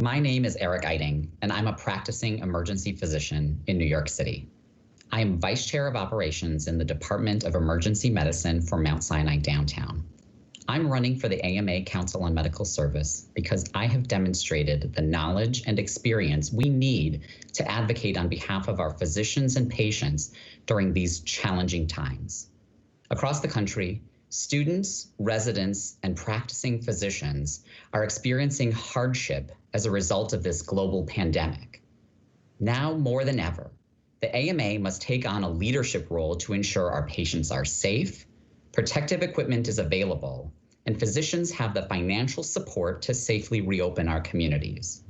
My name is Erick Eiting, and I'm a practicing emergency physician in New York City. I am Vice Chair of Operations in the Department of Emergency Medicine for Mount Sinai Downtown. I'm running for the AMA Council on Medical Service because I have demonstrated the knowledge and experience we need to advocate on behalf of our physicians and patients during these challenging times. Across the country, students, residents, and practicing physicians are experiencing hardship as a result of this global pandemic. Now more than ever, the AMA must take on a leadership role to ensure our patients are safe, protective equipment is available, and physicians have the financial support to safely reopen our communities.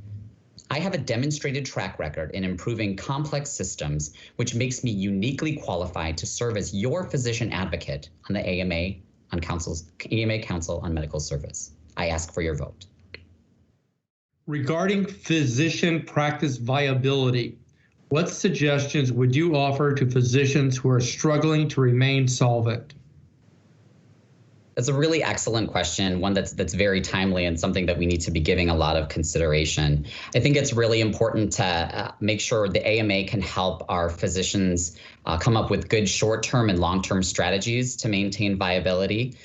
I have a demonstrated track record in improving complex systems, which makes me uniquely qualified to serve as your physician advocate on the AMA Council on Medical Service. I ask for your vote. Regarding physician practice viability, what suggestions would you offer to physicians who are struggling to remain solvent? That's a really excellent question, one that's very timely and something that we need to be giving a lot of consideration. I think it's really important to make sure the AMA can help our physicians come up with good short-term and long-term strategies to maintain viability.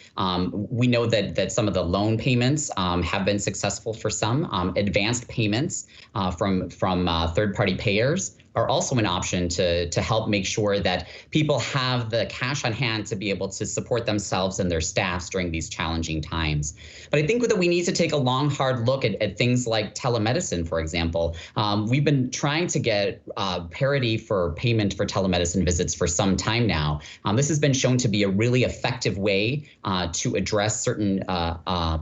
We know that some of the loan payments have been successful for some. Advanced payments from third-party payers are also an option to help make sure that people have the cash on hand to be able to support themselves and their staffs during these challenging times. But I think that we need to take a long, hard look at things like telemedicine, for example. We've been trying to get parity for payment for telemedicine visits for some time now. This has been shown to be a really effective way to address certain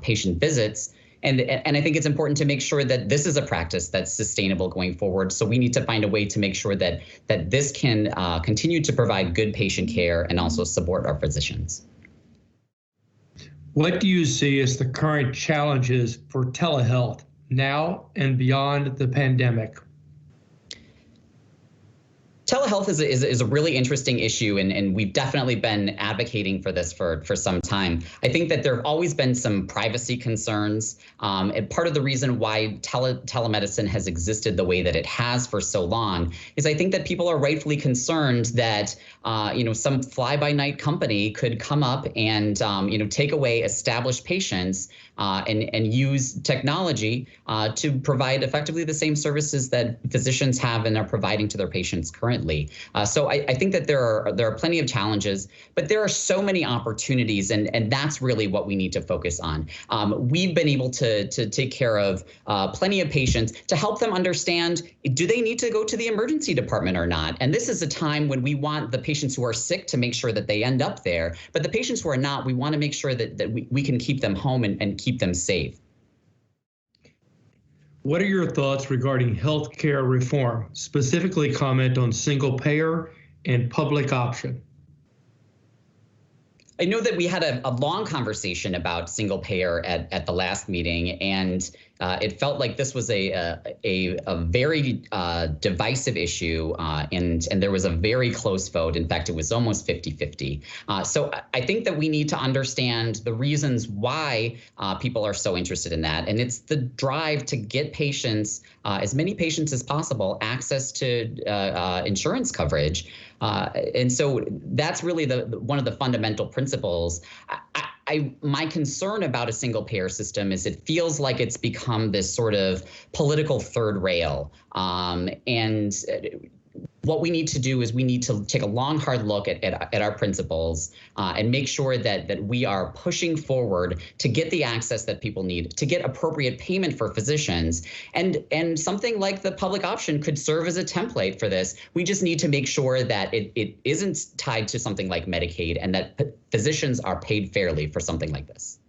patient visits. And I think it's important to make sure that this is a practice that's sustainable going forward. So we need to find a way to make sure that this can continue to provide good patient care and also support our physicians. What do you see as the current challenges for telehealth now and beyond the pandemic? Telehealth is a really interesting issue, and we've definitely been advocating for this for some time. I think that there have always been some privacy concerns, and part of the reason why telemedicine has existed the way that it has for so long is I think that people are rightfully concerned that some fly-by-night company could come up and take away established patients and use technology to provide effectively the same services that physicians have and are providing to their patients currently. So I think that there are plenty of challenges, but there are so many opportunities, and that's really what we need to focus on. We've been able to take care of plenty of patients to help them understand, do they need to go to the emergency department or not? And this is a time when we want the patients who are sick to make sure that they end up there, but the patients who are not, we want to make sure that we can keep them home and keep them safe. What are your thoughts regarding healthcare reform? Specifically comment on single payer and public option. I know that we had a long conversation about single payer at the last meeting, and it felt like this was a very divisive issue, and there was a very close vote. In fact, it was almost 50-50. So I think that we need to understand the reasons why people are so interested in that, and it's the drive to get patients, as many patients as possible, access to insurance coverage. And so that's really one of the fundamental principles. My concern about a single payer system is it feels like it's become this sort of political third rail. And what we need to do is we need to take a long, hard look at our principles and make sure that we are pushing forward to get the access that people need, to get appropriate payment for physicians. And something like the public option could serve as a template for this. We just need to make sure that it isn't tied to something like Medicaid and that physicians are paid fairly for something like this.